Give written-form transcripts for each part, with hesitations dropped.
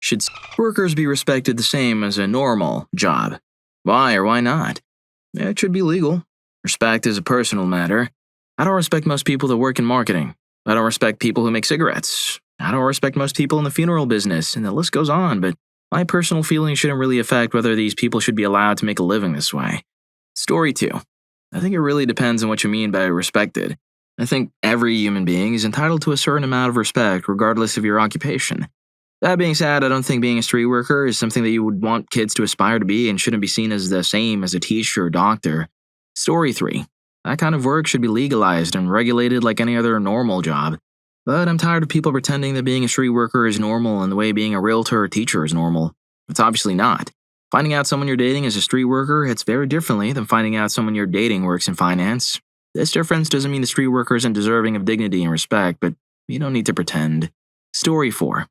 Should workers be respected the same as a normal job? Why or why not? It should be legal. Respect is a personal matter. I don't respect most people that work in marketing. I don't respect people who make cigarettes. I don't respect most people in the funeral business, and the list goes on, but my personal feelings shouldn't really affect whether these people should be allowed to make a living this way. Story 2. I think it really depends on what you mean by respected. I think every human being is entitled to a certain amount of respect regardless of your occupation. That being said, I don't think being a street worker is something that you would want kids to aspire to be and shouldn't be seen as the same as a teacher or doctor. Story 3. That kind of work should be legalized and regulated like any other normal job. But I'm tired of people pretending that being a street worker is normal in the way being a realtor or teacher is normal. It's obviously not. Finding out someone you're dating is a street worker hits very differently than finding out someone you're dating works in finance. This difference doesn't mean the street worker isn't deserving of dignity and respect, but you don't need to pretend. Story 4.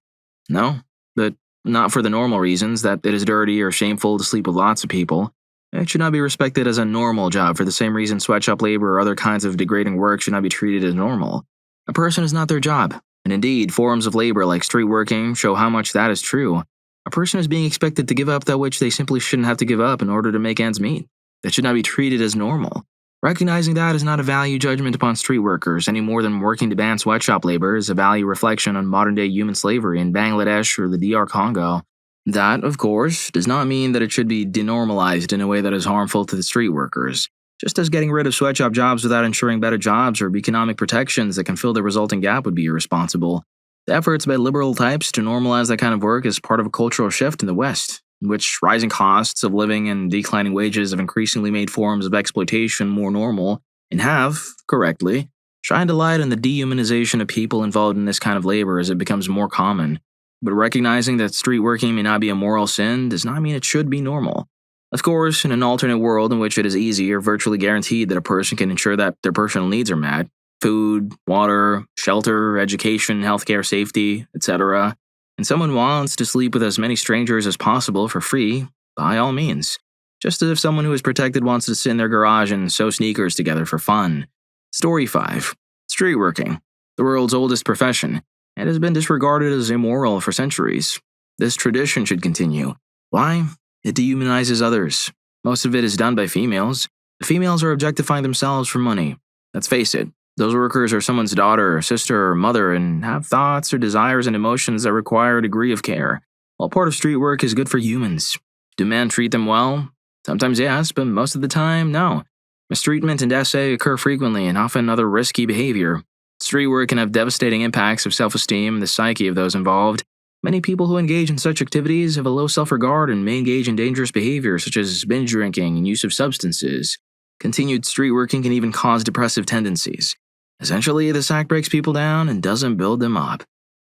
No, but not for the normal reasons that it is dirty or shameful to sleep with lots of people. It should not be respected as a normal job for the same reason sweatshop labor or other kinds of degrading work should not be treated as normal. A person is not their job, and indeed, forms of labor like street working show how much that is true. A person is being expected to give up that which they simply shouldn't have to give up in order to make ends meet. That should not be treated as normal. Recognizing that is not a value judgment upon street workers any more than working to ban sweatshop labor is a value reflection on modern-day human slavery in Bangladesh or the DR Congo. That, of course, does not mean that it should be denormalized in a way that is harmful to the street workers. Just as getting rid of sweatshop jobs without ensuring better jobs or economic protections that can fill the resulting gap would be irresponsible. The efforts by liberal types to normalize that kind of work is part of a cultural shift in the West, in which rising costs of living and declining wages have increasingly made forms of exploitation more normal and have, correctly, shined a light on the dehumanization of people involved in this kind of labor as it becomes more common. But recognizing that street working may not be a moral sin does not mean it should be normal. Of course, in an alternate world in which it is easy or virtually guaranteed that a person can ensure that their personal needs are met, food, water, shelter, education, healthcare, safety, etc., and someone wants to sleep with as many strangers as possible for free, by all means. Just as if someone who is protected wants to sit in their garage and sew sneakers together for fun. Story 5. Street working, the world's oldest profession, and has been disregarded as immoral for centuries. This tradition should continue. Why? It dehumanizes others. Most of it is done by females. The females are objectifying themselves for money. Let's face it, those workers are someone's daughter, or sister, or mother and have thoughts or desires and emotions that require a degree of care. While part of street work is good for humans. Do men treat them well? Sometimes yes, but most of the time, no. Mistreatment and essay occur frequently and often other risky behavior. Street work can have devastating impacts of self-esteem and the psyche of those involved. Many people who engage in such activities have a low self-regard and may engage in dangerous behavior such as binge drinking and use of substances. Continued street working can even cause depressive tendencies. Essentially, this act breaks people down and doesn't build them up.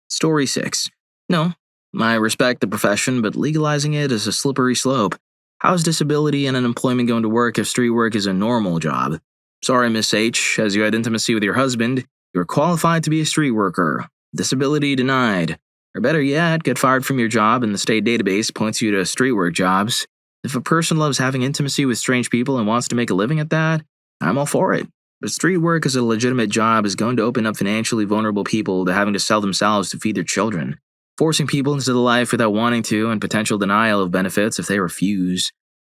Story 6. No, I respect the profession, but legalizing it is a slippery slope. How is disability and unemployment going to work if street work is a normal job? Sorry, Miss H, as you had intimacy with your husband, you're qualified to be a street worker. Disability denied. Or better yet, get fired from your job and the state database points you to street work jobs. If a person loves having intimacy with strange people and wants to make a living at that, I'm all for it. But street work as a legitimate job is going to open up financially vulnerable people to having to sell themselves to feed their children, forcing people into the life without wanting to and potential denial of benefits if they refuse.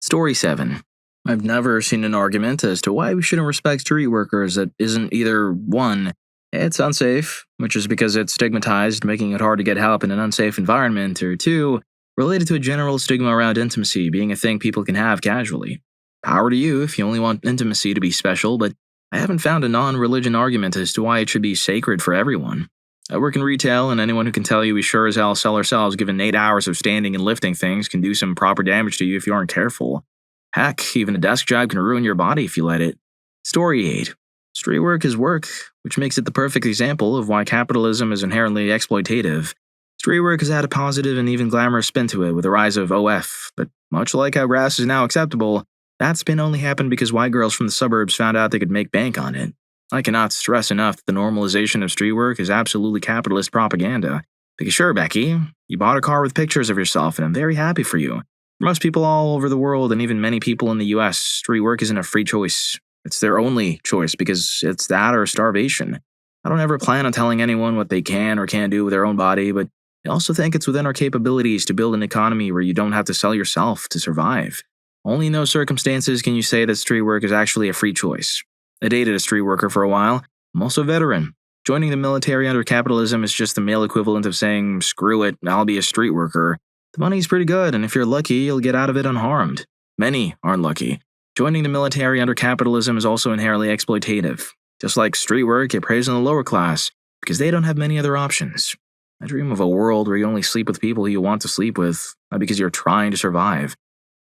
Story 7. I've never seen an argument as to why we shouldn't respect street workers that isn't either 1, it's unsafe, which is because it's stigmatized, making it hard to get help in an unsafe environment, or 2, related to a general stigma around intimacy being a thing people can have casually. Power to you if you only want intimacy to be special, but I haven't found a non-religion argument as to why it should be sacred for everyone. I work in retail, and anyone who can tell you we sure as hell sell ourselves given 8 hours of standing and lifting things can do some proper damage to you if you aren't careful. Heck, even a desk job can ruin your body if you let it. Story 8. Street work is work, which makes it the perfect example of why capitalism is inherently exploitative. Street work has had a positive and even glamorous spin to it with the rise of OF, but much like how grass is now acceptable, that spin only happened because white girls from the suburbs found out they could make bank on it. I cannot stress enough that the normalization of street work is absolutely capitalist propaganda. Because sure, Becky, you bought a car with pictures of yourself, and I'm very happy for you. For most people all over the world, and even many people in the US, street work isn't a free choice. It's their only choice because it's that or starvation. I don't ever plan on telling anyone what they can or can't do with their own body, but I also think it's within our capabilities to build an economy where you don't have to sell yourself to survive. Only in those circumstances can you say that street work is actually a free choice. I dated a street worker for a while. I'm also a veteran. Joining the military under capitalism is just the male equivalent of saying, screw it, I'll be a street worker. The money's pretty good, and if you're lucky, you'll get out of it unharmed. Many aren't lucky. Joining the military under capitalism is also inherently exploitative. Just like street work, it preys on the lower class, because they don't have many other options. I dream of a world where you only sleep with people who you want to sleep with, not because you're trying to survive.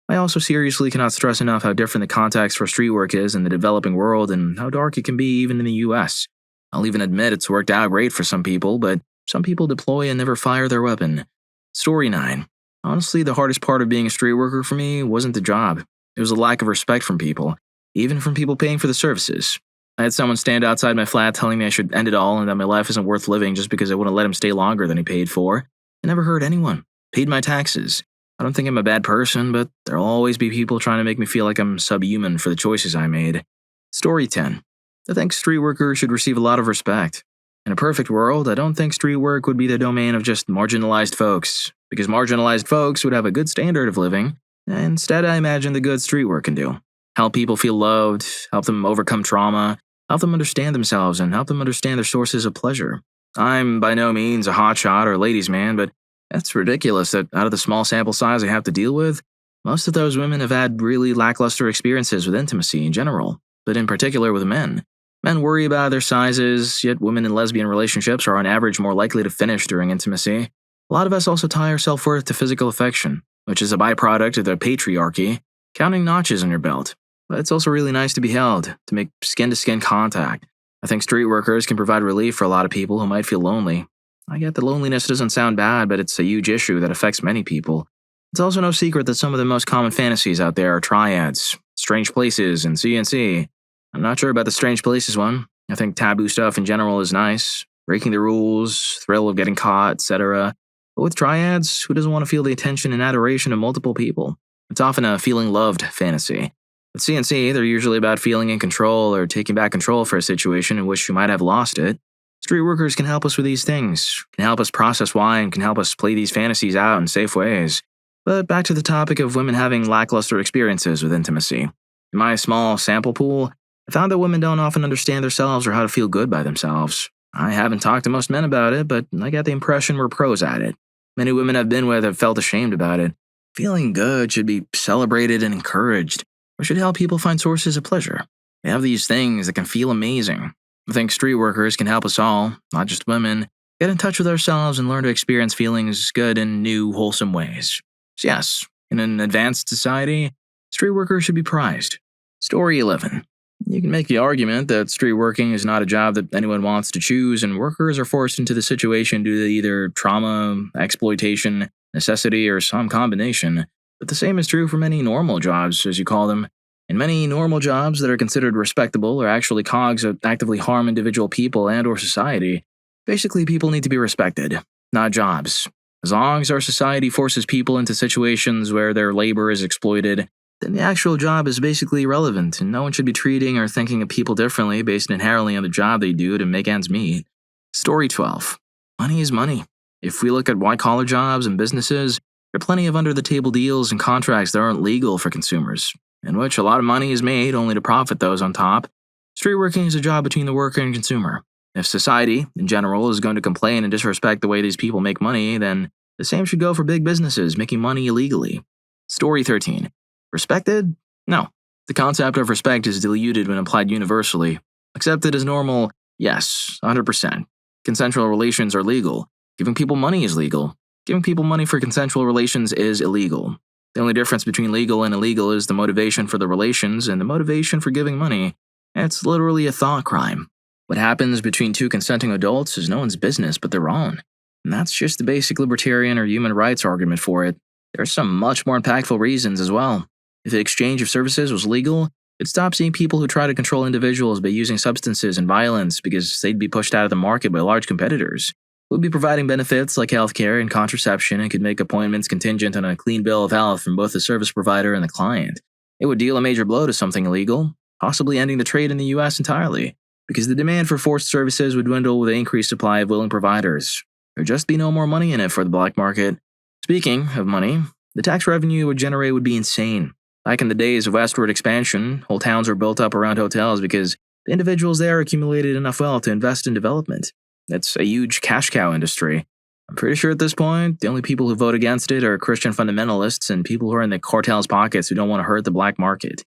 I also seriously cannot stress enough how different the context for street work is in the developing world and how dark it can be even in the US. I'll even admit it's worked out great for some people, but some people deploy and never fire their weapon. Story 9. Honestly, the hardest part of being a street worker for me wasn't the job. It was a lack of respect from people, even from people paying for the services. I had someone stand outside my flat telling me I should end it all and that my life isn't worth living just because I wouldn't let him stay longer than he paid for. I never hurt anyone. Paid my taxes. I don't think I'm a bad person, but there'll always be people trying to make me feel like I'm subhuman for the choices I made. Story 10. I think street workers should receive a lot of respect. In a perfect world, I don't think street work would be the domain of just marginalized folks, because marginalized folks would have a good standard of living. Instead, I imagine the good street work can do. Help people feel loved, help them overcome trauma, help them understand themselves, and help them understand their sources of pleasure. I'm by no means a hotshot or a ladies' man, but that's ridiculous that out of the small sample size I have to deal with, most of those women have had really lackluster experiences with intimacy in general, but in particular with men. Men worry about their sizes, yet women in lesbian relationships are on average more likely to finish during intimacy. A lot of us also tie our self-worth to physical affection, which is a byproduct of the patriarchy, counting notches on your belt. But it's also really nice to be held, to make skin-to-skin contact. I think street workers can provide relief for a lot of people who might feel lonely. I get that loneliness doesn't sound bad, but it's a huge issue that affects many people. It's also no secret that some of the most common fantasies out there are triads, strange places, and CNC. I'm not sure about the strange places one. I think taboo stuff in general is nice. Breaking the rules, thrill of getting caught, etc. But with triads, who doesn't want to feel the attention and adoration of multiple people? It's often a feeling loved fantasy. With CNC, they're usually about feeling in control or taking back control for a situation in which you might have lost it. Street workers can help us with these things, can help us process why, and can help us play these fantasies out in safe ways. But back to the topic of women having lackluster experiences with intimacy. In my small sample pool, I found that women don't often understand themselves or how to feel good by themselves. I haven't talked to most men about it, but I get the impression we're pros at it. Many women I've been with have felt ashamed about it. Feeling good should be celebrated and encouraged, or should help people find sources of pleasure. They have these things that can feel amazing. I think street workers can help us all, not just women, get in touch with ourselves and learn to experience feelings good in new, wholesome ways. So yes, in an advanced society, street workers should be prized. Story 11. You can make the argument that street working is not a job that anyone wants to choose, and workers are forced into the situation due to either trauma, exploitation, necessity, or some combination. But the same is true for many normal jobs, as you call them. In many normal jobs that are considered respectable are actually cogs that actively harm individual people and or society. Basically, people need to be respected, not jobs. As long as our society forces people into situations where their labor is exploited, then the actual job is basically irrelevant, and no one should be treating or thinking of people differently based inherently on the job they do to make ends meet. Story 12. Money is money. If we look at white-collar jobs and businesses, there are plenty of under-the-table deals and contracts that aren't legal for consumers, in which a lot of money is made only to profit those on top. Street working is a job between the worker and consumer. If society, in general, is going to complain and disrespect the way these people make money, then the same should go for big businesses making money illegally. Story 13. Respected? No. The concept of respect is diluted when applied universally. Accepted as normal? Yes, 100%. Consensual relations are legal. Giving people money is legal. Giving people money for consensual relations is illegal. The only difference between legal and illegal is the motivation for the relations and the motivation for giving money. It's literally a thought crime. What happens between two consenting adults is no one's business but their own. And that's just the basic libertarian or human rights argument for it. There are some much more impactful reasons as well. If the exchange of services was legal, it'd stop seeing people who try to control individuals by using substances and violence because they'd be pushed out of the market by large competitors. We'd be providing benefits like healthcare and contraception and could make appointments contingent on a clean bill of health from both the service provider and the client. It would deal a major blow to something illegal, possibly ending the trade in the US entirely, because the demand for forced services would dwindle with the increased supply of willing providers. There'd just be no more money in it for the black market. Speaking of money, the tax revenue it would generate would be insane. Back in the days of westward expansion, whole towns were built up around hotels because the individuals there accumulated enough wealth to invest in development. It's a huge cash cow industry. I'm pretty sure at this point, the only people who vote against it are Christian fundamentalists and people who are in the cartel's pockets who don't want to hurt the black market.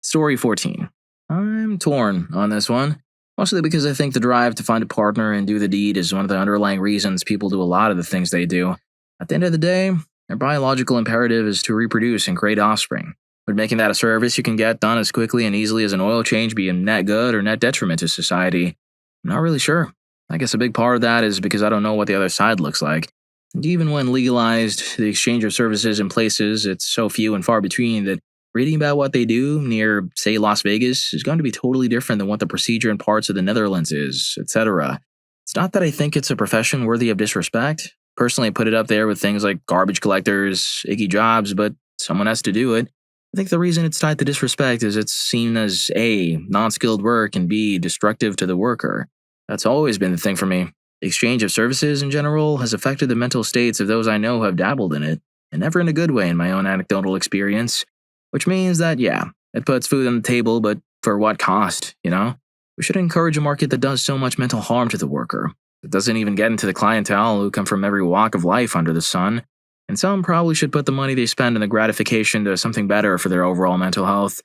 Story 14. I'm torn on this one, mostly because I think the drive to find a partner and do the deed is one of the underlying reasons people do a lot of the things they do. At the end of the day, their biological imperative is to reproduce and create offspring. Would making that a service you can get done as quickly and easily as an oil change be a net good or net detriment to society? I'm not really sure. I guess a big part of that is because I don't know what the other side looks like. And even when legalized, the exchange of services in places, it's so few and far between that reading about what they do near, say, Las Vegas is going to be totally different than what the procedure in parts of the Netherlands is, etc. It's not that I think it's a profession worthy of disrespect. Personally, I put it up there with things like garbage collectors, icky jobs, but someone has to do it. I think the reason it's tied to disrespect is it's seen as A, non-skilled work, and B, destructive to the worker. That's always been the thing for me. The exchange of services in general has affected the mental states of those I know who have dabbled in it, and never in a good way in my own anecdotal experience. Which means that, yeah, it puts food on the table, but for what cost, you know? We should encourage a market that does so much mental harm to the worker. It doesn't even get into the clientele who come from every walk of life under the sun. And some probably should put the money they spend in the gratification to something better for their overall mental health.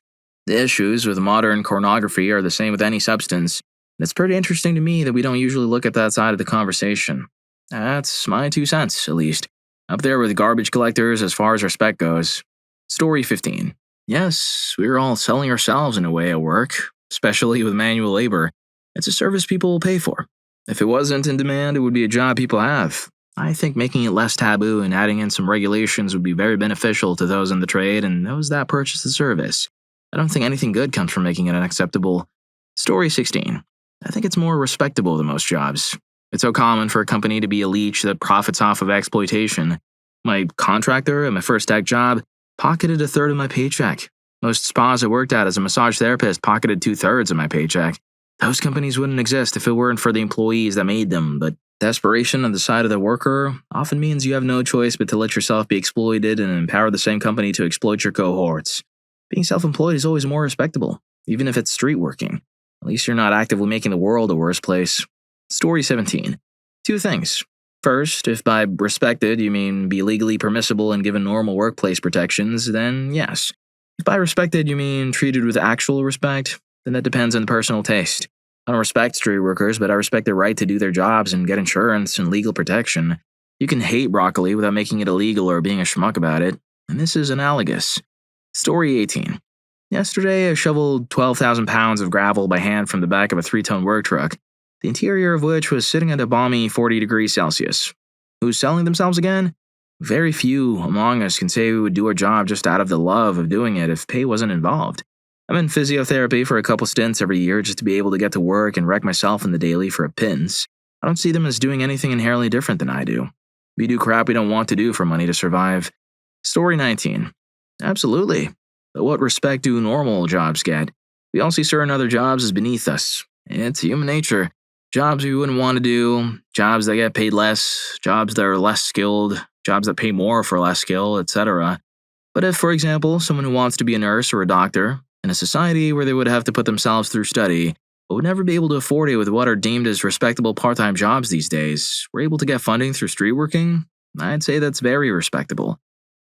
The issues with modern pornography are the same with any substance. And it's pretty interesting to me that we don't usually look at that side of the conversation. That's my 2 cents, at least. Up there with garbage collectors as far as respect goes. Story 15. Yes, we're all selling ourselves in a way at work, especially with manual labor. It's a service people will pay for. If it wasn't in demand, it would be a job people have. I think making it less taboo and adding in some regulations would be very beneficial to those in the trade and those that purchase the service. I don't think anything good comes from making it unacceptable. Story 16. I think it's more respectable than most jobs. It's so common for a company to be a leech that profits off of exploitation. My contractor at my first tech job pocketed a third of my paycheck. Most spas I worked at as a massage therapist pocketed 2/3 of my paycheck. Those companies wouldn't exist if it weren't for the employees that made them, but desperation on the side of the worker often means you have no choice but to let yourself be exploited and empower the same company to exploit your cohorts. Being self-employed is always more respectable, even if it's street working. At least you're not actively making the world a worse place. Story 17. 2 things. First, if by respected you mean be legally permissible and given normal workplace protections, then yes. If by respected you mean treated with actual respect, then that depends on personal taste. I don't respect street workers, but I respect their right to do their jobs and get insurance and legal protection. You can hate broccoli without making it illegal or being a schmuck about it, and this is analogous. Story 18. Yesterday, I shoveled 12,000 pounds of gravel by hand from the back of a 3-ton work truck, the interior of which was sitting at a balmy 40 degrees Celsius. Who's selling themselves again? Very few among us can say we would do our job just out of the love of doing it if pay wasn't involved. I'm in physiotherapy for a couple stints every year just to be able to get to work and wreck myself in the daily for a pins. I don't see them as doing anything inherently different than I do. We do crap we don't want to do for money to survive. Story 19. Absolutely. But what respect do normal jobs get? We all see certain other jobs as beneath us. It's human nature. Jobs we wouldn't want to do, jobs that get paid less, jobs that are less skilled, jobs that pay more for less skill, etc. But if, for example, someone who wants to be a nurse or a doctor, in a society where they would have to put themselves through study, but would never be able to afford it with what are deemed as respectable part-time jobs these days, were able to get funding through street working, I'd say that's very respectable.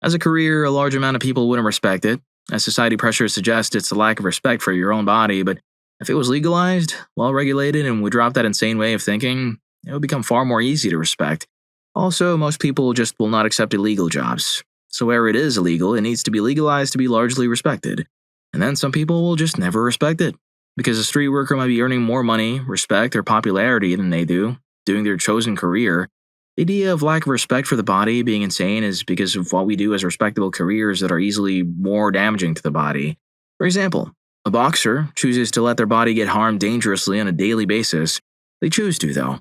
As a career, a large amount of people wouldn't respect it, as society pressures suggest it's a lack of respect for your own body, but if it was legalized, well-regulated, and would drop that insane way of thinking, it would become far more easy to respect. Also, most people just will not accept illegal jobs. So where it is illegal, it needs to be legalized to be largely respected. And then some people will just never respect it, because a street worker might be earning more money, respect, or popularity than they do, doing their chosen career. The idea of lack of respect for the body being insane is because of what we do as respectable careers that are easily more damaging to the body. For example, a boxer chooses to let their body get harmed dangerously on a daily basis. They choose to, though.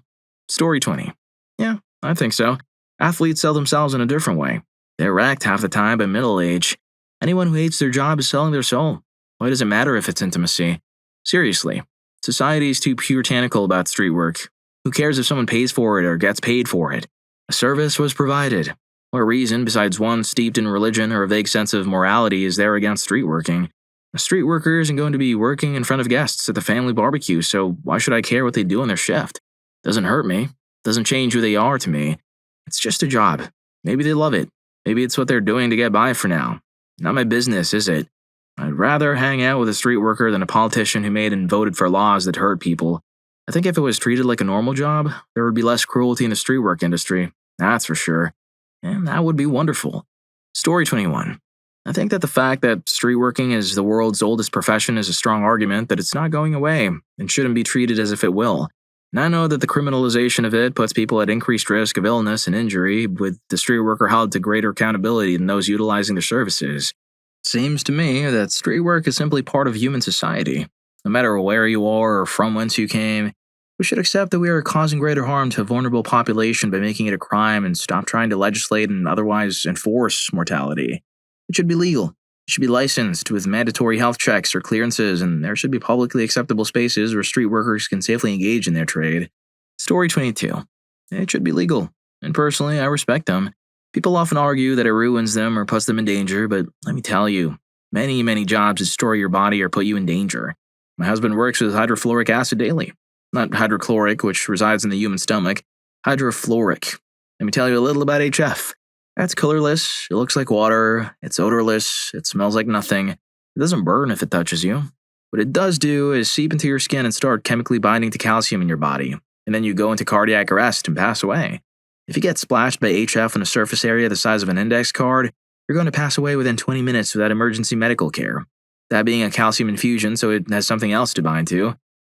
Story 20. Yeah, I think so. Athletes sell themselves in a different way. They're wrecked half the time by middle age. Anyone who hates their job is selling their soul. Why does it matter if it's intimacy? Seriously, society is too puritanical about street work. Who cares if someone pays for it or gets paid for it? A service was provided. What reason, besides one steeped in religion or a vague sense of morality, is there against street working? A street worker isn't going to be working in front of guests at the family barbecue, so why should I care what they do on their shift? Doesn't hurt me. Doesn't change who they are to me. It's just a job. Maybe they love it. Maybe it's what they're doing to get by for now. Not my business, is it? I'd rather hang out with a street worker than a politician who made and voted for laws that hurt people. I think if it was treated like a normal job, there would be less cruelty in the street work industry. That's for sure. And that would be wonderful. Story 21. I think that the fact that street working is the world's oldest profession is a strong argument that it's not going away and shouldn't be treated as if it will. And I know that the criminalization of it puts people at increased risk of illness and injury, with the street worker held to greater accountability than those utilizing their services. It seems to me that street work is simply part of human society. No matter where you are or from whence you came, we should accept that we are causing greater harm to a vulnerable population by making it a crime and stop trying to legislate and otherwise enforce mortality. It should be legal. It should be licensed with mandatory health checks or clearances, and there should be publicly acceptable spaces where street workers can safely engage in their trade. Story 22. It should be legal, and personally, I respect them. People often argue that it ruins them or puts them in danger, but let me tell you, many jobs destroy your body or put you in danger. My husband works with hydrofluoric acid daily. Not hydrochloric, which resides in the human stomach. Hydrofluoric. Let me tell you a little about HF. It's colorless, it looks like water, it's odorless, it smells like nothing. It doesn't burn if it touches you. What it does do is seep into your skin and start chemically binding to calcium in your body, and then you go into cardiac arrest and pass away. If you get splashed by HF on a surface area the size of an index card, you're going to pass away within 20 minutes without emergency medical care. That being a calcium infusion, so it has something else to bind to.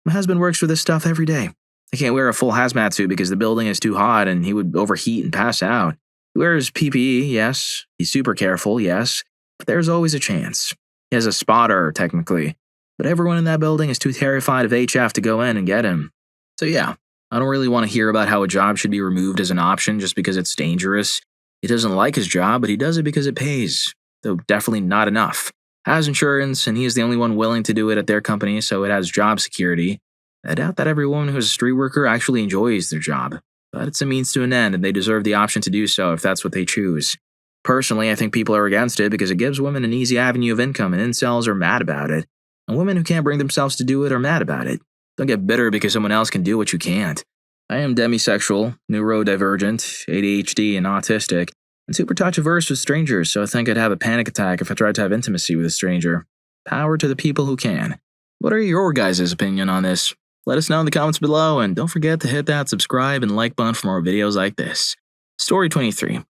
My husband works with this stuff every day. He can't wear a full hazmat suit because the building is too hot and he would overheat and pass out. He wears PPE, yes. He's super careful, yes. But there's always a chance. He has a spotter, technically. But everyone in that building is too terrified of HF to go in and get him. So yeah, I don't really want to hear about how a job should be removed as an option just because it's dangerous. He doesn't like his job, but he does it because it pays. Though definitely not enough. Has insurance, and he is the only one willing to do it at their company, so it has job security. I doubt that every woman who is a street worker actually enjoys their job. But it's a means to an end, and they deserve the option to do so if that's what they choose. Personally, I think people are against it because it gives women an easy avenue of income, and incels are mad about it. And women who can't bring themselves to do it are mad about it. Don't get bitter because someone else can do what you can't. I am demisexual, neurodivergent, ADHD, and autistic, and super touch-averse with strangers, so I think I'd have a panic attack if I tried to have intimacy with a stranger. Power to the people who can. What are your guys' opinion on this? Let us know in the comments below, and don't forget to hit that subscribe and like button for more videos like this. Story 23.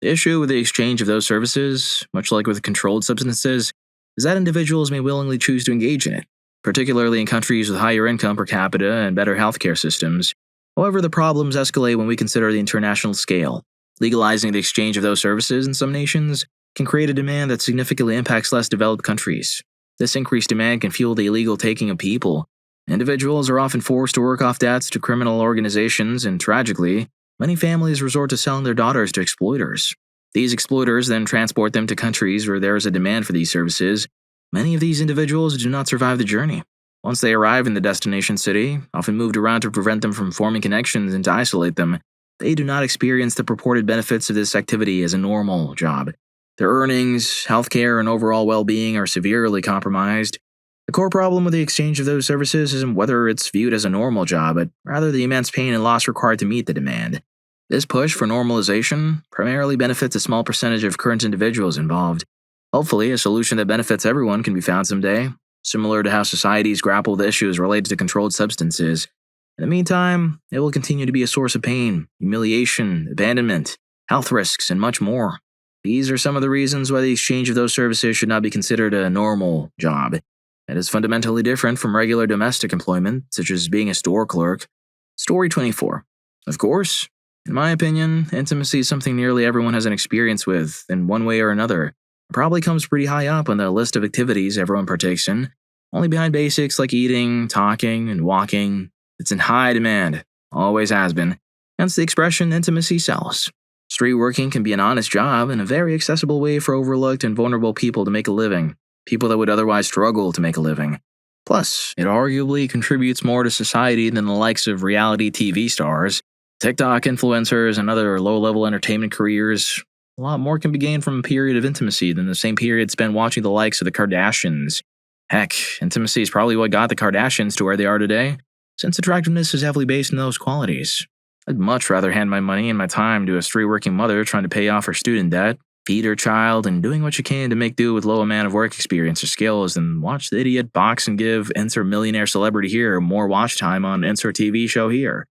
The issue with the exchange of those services, much like with controlled substances, is that individuals may willingly choose to engage in it, particularly in countries with higher income per capita and better healthcare systems. However, the problems escalate when we consider the international scale. Legalizing the exchange of those services in some nations can create a demand that significantly impacts less developed countries. This increased demand can fuel the illegal taking of people. Individuals are often forced to work off debts to criminal organizations, and tragically, many families resort to selling their daughters to exploiters. These exploiters then transport them to countries where there is a demand for these services. Many of these individuals do not survive the journey. Once they arrive in the destination city, often moved around to prevent them from forming connections and to isolate them, they do not experience the purported benefits of this activity as a normal job. Their earnings, healthcare, and overall well-being are severely compromised. The core problem with the exchange of those services isn't whether it's viewed as a normal job, but rather the immense pain and loss required to meet the demand. This push for normalization primarily benefits a small percentage of current individuals involved. Hopefully, a solution that benefits everyone can be found someday, similar to how societies grapple with issues related to controlled substances. In the meantime, it will continue to be a source of pain, humiliation, abandonment, health risks, and much more. These are some of the reasons why the exchange of those services should not be considered a normal job. It is fundamentally different from regular domestic employment, such as being a store clerk. Story 24. Of course, in my opinion, intimacy is something nearly everyone has an experience with, in one way or another. It probably comes pretty high up on the list of activities everyone partakes in, only behind basics like eating, talking, and walking. It's in high demand, always has been, hence the expression intimacy sells. Street working can be an honest job and a very accessible way for overlooked and vulnerable people to make a living. People that would otherwise struggle to make a living. Plus, it arguably contributes more to society than the likes of reality TV stars. TikTok influencers and other low-level entertainment careers, a lot more can be gained from a period of intimacy than the same period spent watching the likes of the Kardashians. Heck, intimacy is probably what got the Kardashians to where they are today, since attractiveness is heavily based on those qualities. I'd much rather hand my money and my time to a street-working mother trying to pay off her student debt, feed her child, and doing what you can to make do with low amount of work experience or skills than watch the idiot box and give insert millionaire celebrity here more watch time on insert TV show here.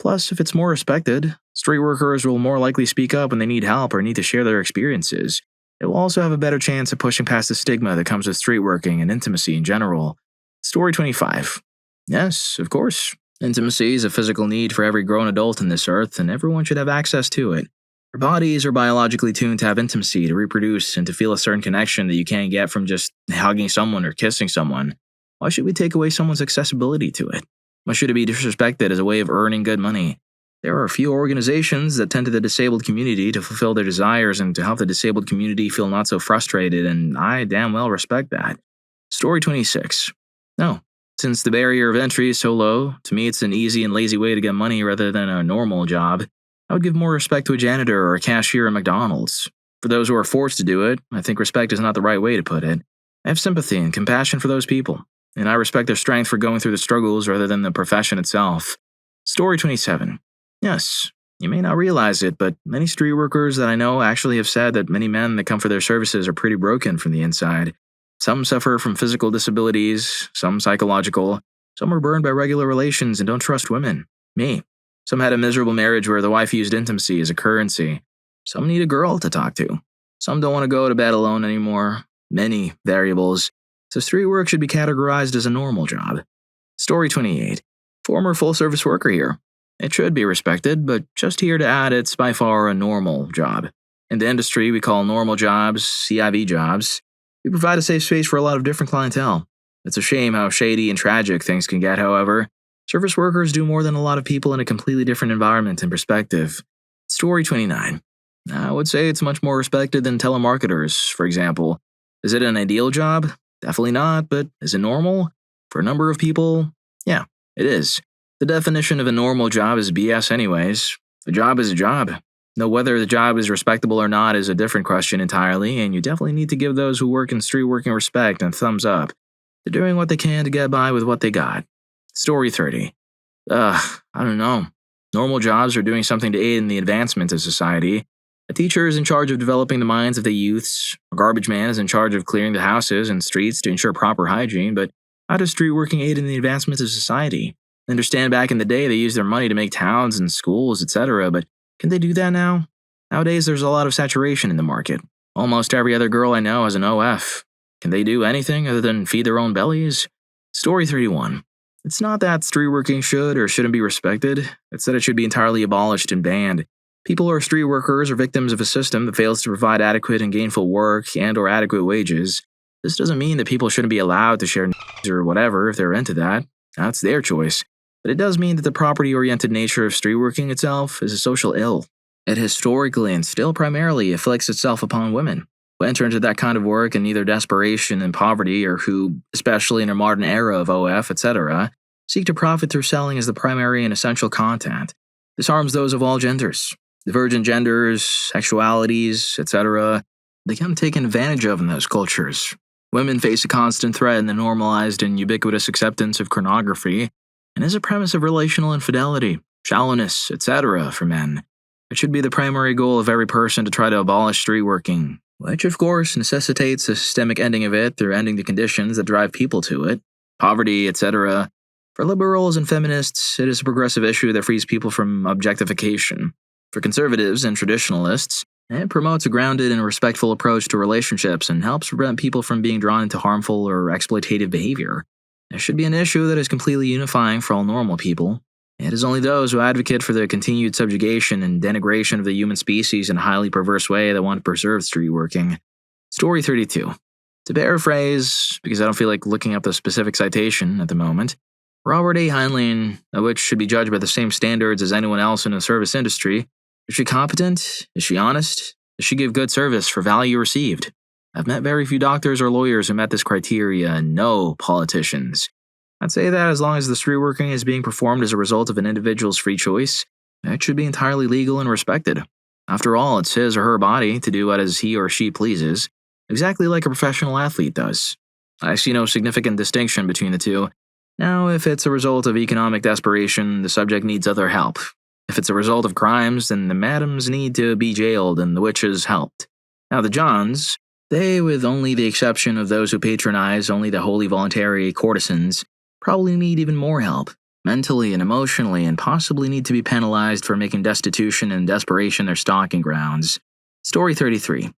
Plus, if it's more respected, street workers will more likely speak up when they need help or need to share their experiences. It will also have a better chance of pushing past the stigma that comes with street working and intimacy in general. Story 25. Yes, of course. Intimacy is a physical need for every grown adult on this earth, and everyone should have access to it. Our bodies are biologically tuned to have intimacy, to reproduce, and to feel a certain connection that you can't get from just hugging someone or kissing someone. Why should we take away someone's accessibility to it? Why should it be disrespected as a way of earning good money? There are a few organizations that tend to the disabled community to fulfill their desires and to help the disabled community feel not so frustrated, and I damn well respect that. Story 26. No, since the barrier of entry is so low, to me it's an easy and lazy way to get money rather than a normal job. I would give more respect to a janitor or a cashier at McDonald's. For those who are forced to do it, I think respect is not the right way to put it. I have sympathy and compassion for those people, and I respect their strength for going through the struggles rather than the profession itself. Story 27. Yes, you may not realize it, but many street workers that I know actually have said that many men that come for their services are pretty broken from the inside. Some suffer from physical disabilities, some psychological, some are burned by regular relations and don't trust women. Me. Some had a miserable marriage where the wife used intimacy as a currency. Some need a girl to talk to. Some don't want to go to bed alone anymore. Many variables. So street work should be categorized as a normal job. Story 28. Former full-service worker here. It should be respected, but just here to add it's by far a normal job. In the industry, we call normal jobs CIV jobs. We provide a safe space for a lot of different clientele. It's a shame how shady and tragic things can get, however. Service workers do more than a lot of people in a completely different environment and perspective. Story 29. I would say it's much more respected than telemarketers, for example. Is it an ideal job? Definitely not, but is it normal? For a number of people, yeah, it is. The definition of a normal job is BS anyways. A job is a job. Now, whether the job is respectable or not is a different question entirely, and you definitely need to give those who work in street working respect and thumbs up. They're doing what they can to get by with what they got. Story 30. I don't know. Normal jobs are doing something to aid in the advancement of society. A teacher is in charge of developing the minds of the youths. A garbage man is in charge of clearing the houses and streets to ensure proper hygiene, but how does street working aid in the advancement of society? I understand back in the day they used their money to make towns and schools, etc., but can they do that now? Nowadays there's a lot of saturation in the market. Almost every other girl I know has an OF. Can they do anything other than feed their own bellies? Story 31. It's not that street working should or shouldn't be respected, it's that it should be entirely abolished and banned. People who are street workers are victims of a system that fails to provide adequate and gainful work and or adequate wages. This doesn't mean that people shouldn't be allowed to share or whatever if they're into that. That's their choice. But it does mean that the property-oriented nature of street working itself is a social ill. It historically and still primarily afflicts itself upon women who enter into that kind of work in either desperation and poverty or who, especially in a modern era of OF, etc., seek to profit through selling as the primary and essential content. This harms those of all genders. Divergent genders, sexualities, etc., become taken advantage of in those cultures. Women face a constant threat in the normalized and ubiquitous acceptance of pornography, and is a premise of relational infidelity, shallowness, etc. for men. It should be the primary goal of every person to try to abolish street working, which of course necessitates a systemic ending of it through ending the conditions that drive people to it, poverty, etc. For liberals and feminists, it is a progressive issue that frees people from objectification. For conservatives and traditionalists, it promotes a grounded and respectful approach to relationships and helps prevent people from being drawn into harmful or exploitative behavior. It should be an issue that is completely unifying for all normal people. It is only those who advocate for the continued subjugation and denigration of the human species in a highly perverse way that want to preserve street working. Story 32. To paraphrase, because I don't feel like looking up the specific citation at the moment, Robert A. Heinlein, which should be judged by the same standards as anyone else in the service industry. Is she competent? Is she honest? Does she give good service for value received? I've met very few doctors or lawyers who met this criteria, and no politicians. I'd say that as long as the street working is being performed as a result of an individual's free choice, It should be entirely legal and respected. After all, it's his or her body to do what as he or she pleases, exactly like a professional athlete does. I see no significant distinction between the two. Now, if it's a result of economic desperation, the subject needs other help. If it's a result of crimes, then the madams need to be jailed and the witches helped. Now, the Johns, they, with only the exception of those who patronize only the wholly voluntary courtesans, probably need even more help, mentally and emotionally, and possibly need to be penalized for making destitution and desperation their stalking grounds. Story 33.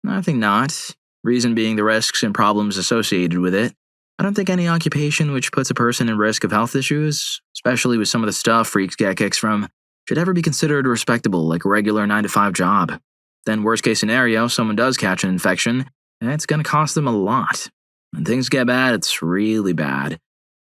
I think not. Reason being the risks and problems associated with it. I don't think any occupation which puts a person in risk of health issues, especially with some of the stuff freaks get kicks from, should ever be considered respectable like a regular 9-to-5 job. Then worst case scenario, someone does catch an infection, and it's going to cost them a lot. When things get bad, it's really bad.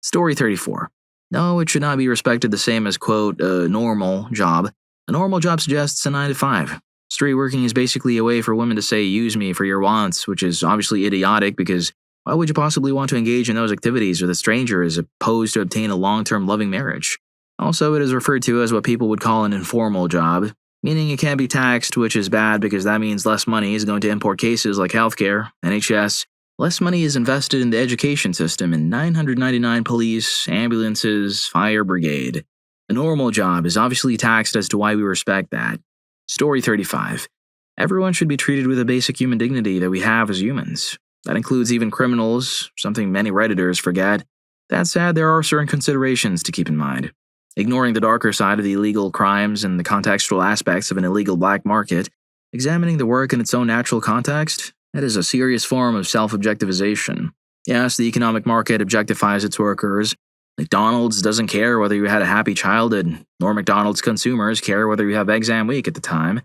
Story 34. No, it should not be respected the same as, quote, a normal job. A normal job suggests a 9-to-5. Street working is basically a way for women to say, use me for your wants, which is obviously idiotic because why would you possibly want to engage in those activities with a stranger as opposed to obtain a long-term loving marriage? Also, it is referred to as what people would call an informal job, meaning it can't be taxed, which is bad because that means less money is going to import cases like healthcare, NHS. Less money is invested in the education system and 999 police, ambulances, fire brigade. A normal job is obviously taxed as to why we respect that. Story 35. Everyone should be treated with a basic human dignity that we have as humans. That includes even criminals, something many Redditors forget. That said, there are certain considerations to keep in mind. Ignoring the darker side of the illegal crimes and the contextual aspects of an illegal black market, examining the work in its own natural context, that is a serious form of self-objectification. Yes, the economic market objectifies its workers. McDonald's doesn't care whether you had a happy childhood, nor McDonald's consumers care whether you have exam week at the time.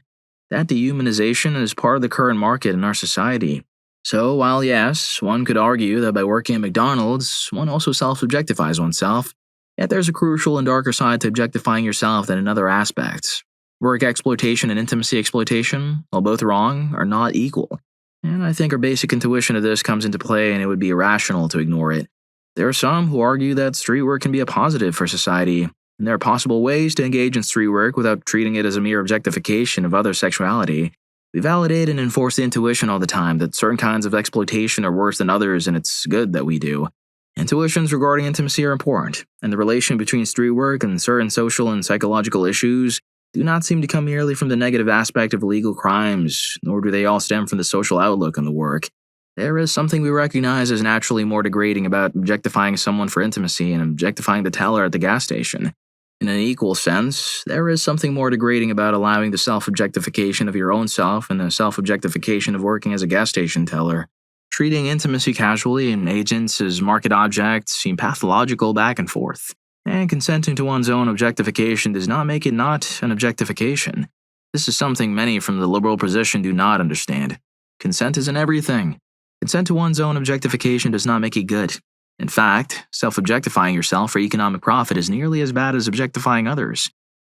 That dehumanization is part of the current market in our society. So, while yes, one could argue that by working at McDonald's, one also self-objectifies oneself, yet there's a crucial and darker side to objectifying yourself than in other aspects. Work exploitation and intimacy exploitation, while both wrong, are not equal. And I think our basic intuition of this comes into play and it would be irrational to ignore it. There are some who argue that street work can be a positive for society, and there are possible ways to engage in street work without treating it as a mere objectification of other sexuality. We validate and enforce the intuition all the time that certain kinds of exploitation are worse than others and it's good that we do. Intuitions regarding intimacy are important, and the relation between street work and certain social and psychological issues do not seem to come merely from the negative aspect of illegal crimes, nor do they all stem from the social outlook on the work. There is something we recognize as naturally more degrading about objectifying someone for intimacy and objectifying the teller at the gas station. In an equal sense, there is something more degrading about allowing the self-objectification of your own self and the self-objectification of working as a gas station teller. Treating intimacy casually and agents as market objects seem pathological back and forth. And consenting to one's own objectification does not make it not an objectification. This is something many from the liberal position do not understand. Consent isn't everything. Consent to one's own objectification does not make it good. In fact, self-objectifying yourself for economic profit is nearly as bad as objectifying others.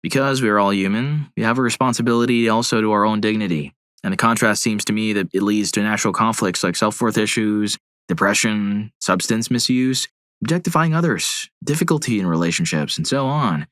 Because we are all human, we have a responsibility also to our own dignity. And the contrast seems to me that it leads to natural conflicts like self-worth issues, depression, substance misuse, objectifying others, difficulty in relationships, and so on.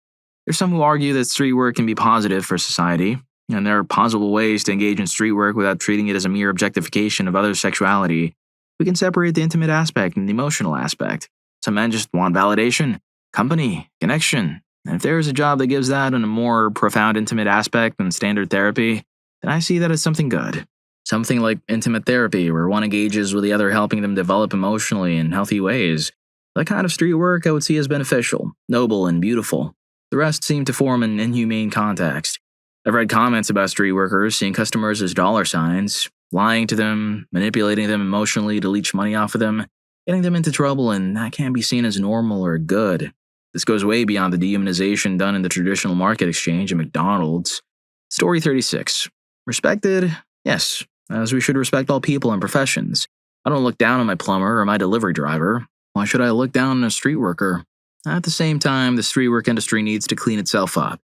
There's some who argue that street work can be positive for society, and there are possible ways to engage in street work without treating it as a mere objectification of others' sexuality. We can separate the intimate aspect and the emotional aspect. Some men just want validation, company, connection, and if there is a job that gives that and a more profound intimate aspect than standard therapy, then I see that as something good. Something like intimate therapy, where one engages with the other helping them develop emotionally in healthy ways. That kind of street work I would see as beneficial, noble, and beautiful. The rest seem to form an inhumane context. I've read comments about street workers seeing customers as dollar signs, lying to them, manipulating them emotionally to leech money off of them, getting them into trouble, and that can't be seen as normal or good. This goes way beyond the dehumanization done in the traditional market exchange at McDonald's. Story 36. Respected? Yes, as we should respect all people and professions. I don't look down on my plumber or my delivery driver. Why should I look down on a street worker? At the same time, the street work industry needs to clean itself up.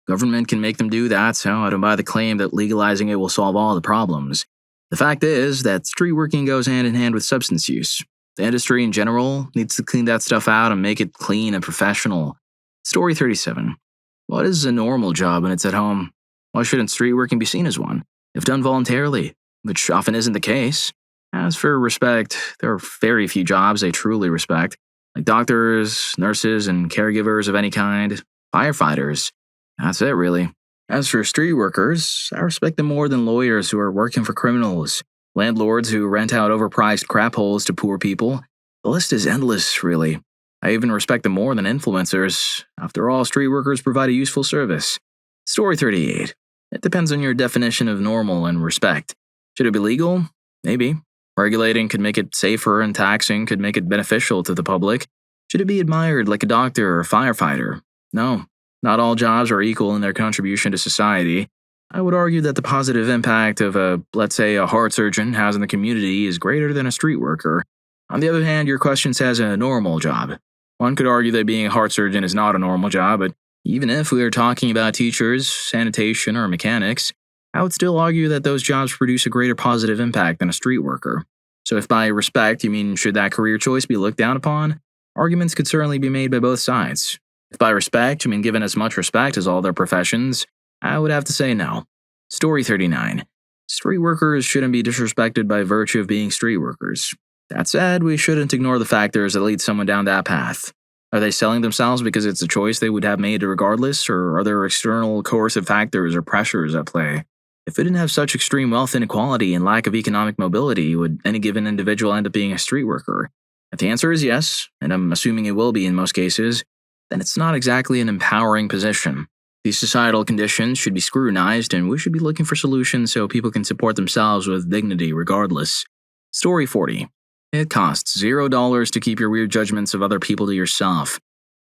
Government can make them do that, so I don't buy the claim that legalizing it will solve all the problems. The fact is that street working goes hand in hand with substance use. The industry in general needs to clean that stuff out and make it clean and professional. Story 37. What is a normal job when it's at home? Why shouldn't street working be seen as one, if done voluntarily, which often isn't the case? As for respect, there are very few jobs I truly respect, like doctors, nurses, and caregivers of any kind, firefighters. That's it, really. As for street workers, I respect them more than lawyers who are working for criminals, landlords who rent out overpriced crap holes to poor people. The list is endless, really. I even respect them more than influencers. After all, street workers provide a useful service. Story 38. It depends on your definition of normal and respect. Should it be legal? Maybe. Regulating could make it safer, and taxing could make it beneficial to the public. Should it be admired like a doctor or a firefighter? No. Not all jobs are equal in their contribution to society. I would argue that the positive impact of let's say, a heart surgeon has in the community is greater than a street worker. On the other hand, your question says a normal job. One could argue that being a heart surgeon is not a normal job, but even if we are talking about teachers, sanitation, or mechanics, I would still argue that those jobs produce a greater positive impact than a street worker. So if by respect you mean should that career choice be looked down upon, arguments could certainly be made by both sides. If by respect you mean given as much respect as all their professions, I would have to say no. Story 39. Street workers shouldn't be disrespected by virtue of being street workers. That said, we shouldn't ignore the factors that lead someone down that path. Are they selling themselves because it's a choice they would have made regardless, or are there external coercive factors or pressures at play? If we didn't have such extreme wealth inequality and lack of economic mobility, would any given individual end up being a street worker? If the answer is yes, and I'm assuming it will be in most cases, then it's not exactly an empowering position. These societal conditions should be scrutinized, and we should be looking for solutions so people can support themselves with dignity regardless. Story 40. It costs $0 to keep your weird judgments of other people to yourself.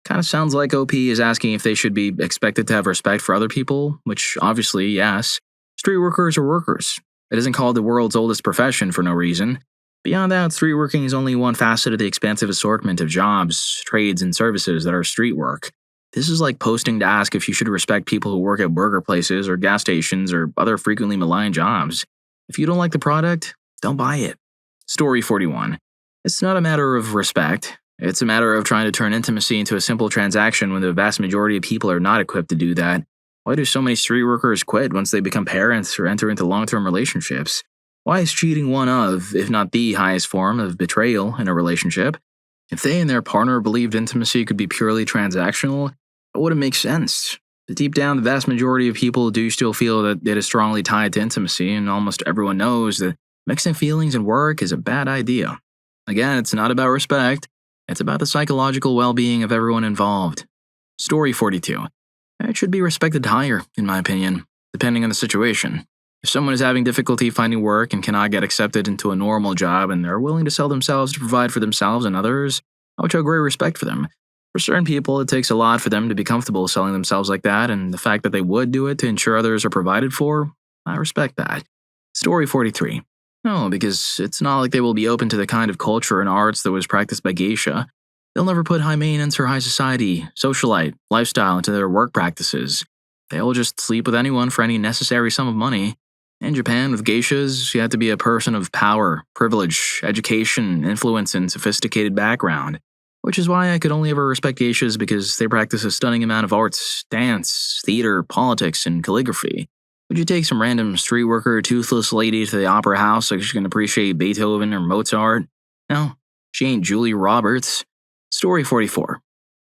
Kinda sounds like OP is asking if they should be expected to have respect for other people, which obviously, yes. Street workers are workers. It isn't called the world's oldest profession for no reason. Beyond that, street working is only one facet of the expansive assortment of jobs, trades, and services that are street work. This is like posting to ask if you should respect people who work at burger places or gas stations or other frequently maligned jobs. If you don't like the product, don't buy it. Story 41. It's not a matter of respect. It's a matter of trying to turn intimacy into a simple transaction when the vast majority of people are not equipped to do that. Why do so many street workers quit once they become parents or enter into long-term relationships? Why is cheating one of, if not the highest form of betrayal in a relationship? If they and their partner believed intimacy could be purely transactional, it wouldn't make sense. But deep down, the vast majority of people do still feel that it is strongly tied to intimacy, and almost everyone knows that mixing feelings and work is a bad idea. Again, it's not about respect. It's about the psychological well-being of everyone involved. Story 42. It should be respected higher, in my opinion, depending on the situation. If someone is having difficulty finding work and cannot get accepted into a normal job and they're willing to sell themselves to provide for themselves and others, I would show great respect for them. For certain people, it takes a lot for them to be comfortable selling themselves like that, and the fact that they would do it to ensure others are provided for, I respect that. Story 43. No, because it's not like they will be open to the kind of culture and arts that was practiced by geisha. They'll never put high maintenance or high society, socialite, lifestyle into their work practices. They'll just sleep with anyone for any necessary sum of money. In Japan, with geishas, you have to be a person of power, privilege, education, influence, and sophisticated background. Which is why I could only ever respect geishas because they practice a stunning amount of arts, dance, theater, politics, and calligraphy. Would you take some random street worker, toothless lady to the opera house so she can appreciate Beethoven or Mozart? No, she ain't Julia Roberts. Story 44.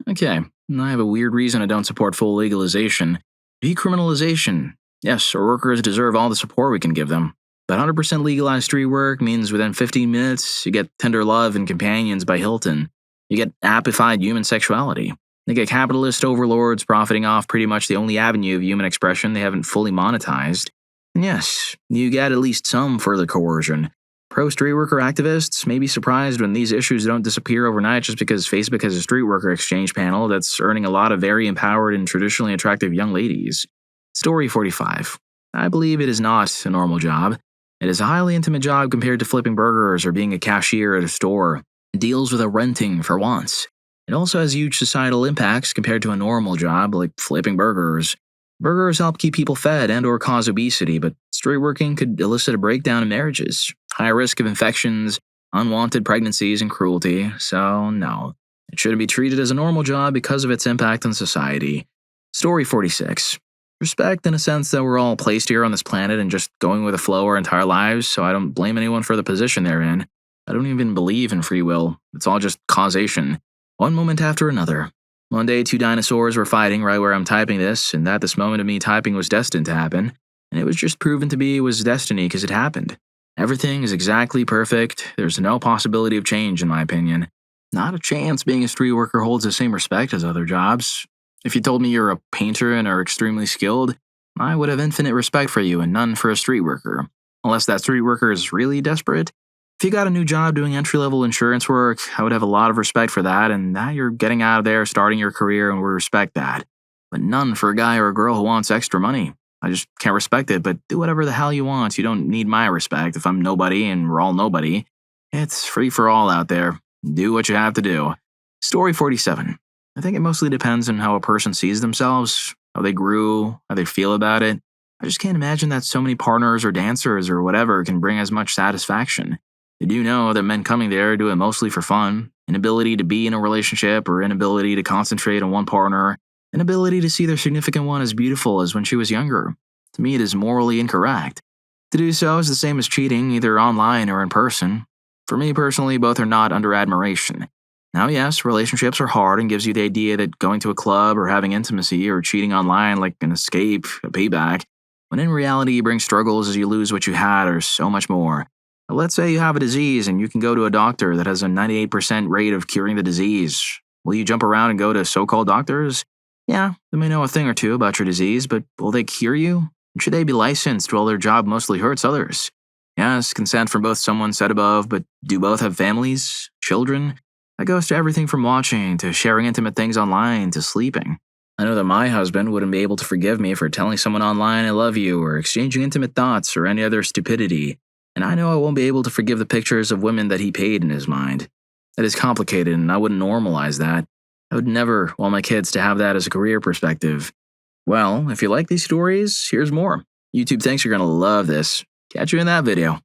Okay, I have a weird reason I don't support full legalization. Decriminalization. Yes, our workers deserve all the support we can give them. But 100% legalized street work means within 15 minutes, you get tender love and companions by Hilton. You get appified human sexuality. You get capitalist overlords profiting off pretty much the only avenue of human expression they haven't fully monetized. And yes, you get at least some further coercion. Pro-street worker activists may be surprised when these issues don't disappear overnight just because Facebook has a street worker exchange panel that's earning a lot of very empowered and traditionally attractive young ladies. Story 45. I believe it is not a normal job. It is a highly intimate job compared to flipping burgers or being a cashier at a store. It deals with a renting for once. It also has huge societal impacts compared to a normal job like flipping burgers. Burgers help keep people fed and or cause obesity, but street working could elicit a breakdown in marriages, high risk of infections, unwanted pregnancies, and cruelty, so no. It shouldn't be treated as a normal job because of its impact on society. Story 46. Respect in a sense that we're all placed here on this planet and just going with the flow our entire lives, so I don't blame anyone for the position they're in. I don't even believe in free will. It's all just causation. One moment after another. One day, two dinosaurs were fighting right where I'm typing this, and that this moment of me typing was destined to happen. And it was just proven to be was destiny because it happened. Everything is exactly perfect. There's no possibility of change, in my opinion. Not a chance being a street worker holds the same respect as other jobs. If you told me you're a painter and are extremely skilled, I would have infinite respect for you and none for a street worker. Unless that street worker is really desperate. If you got a new job doing entry-level insurance work, I would have a lot of respect for that, and now you're getting out of there, starting your career, and would respect that. But none for a guy or a girl who wants extra money. I just can't respect it, but do whatever the hell you want. You don't need my respect if I'm nobody and we're all nobody. It's free for all out there. Do what you have to do. Story 47. I think it mostly depends on how a person sees themselves, how they grew, how they feel about it. I just can't imagine that so many partners or dancers or whatever can bring as much satisfaction. They do know that men coming there do it mostly for fun, inability to be in a relationship or inability to concentrate on one partner, inability to see their significant one as beautiful as when she was younger. To me, it is morally incorrect. To do so is the same as cheating, either online or in person. For me personally, both are not under admiration. Now, yes, relationships are hard and gives you the idea that going to a club or having intimacy or cheating online like an escape, a payback, when in reality you bring struggles as you lose what you had or so much more. Let's say you have a disease and you can go to a doctor that has a 98% rate of curing the disease. Will you jump around and go to so-called doctors? Yeah, they may know a thing or two about your disease, but will they cure you? Should they be licensed while their job mostly hurts others? Yes, consent from both someone said above, but do both have families? Children? That goes to everything from watching, to sharing intimate things online, to sleeping. I know that my husband wouldn't be able to forgive me for telling someone online I love you or exchanging intimate thoughts or any other stupidity. And I know I won't be able to forgive the pictures of women that he paid in his mind. That is complicated and I wouldn't normalize that. I would never want my kids to have that as a career perspective. Well, if you like these stories, here's more. YouTube thinks you're going to love this. Catch you in that video.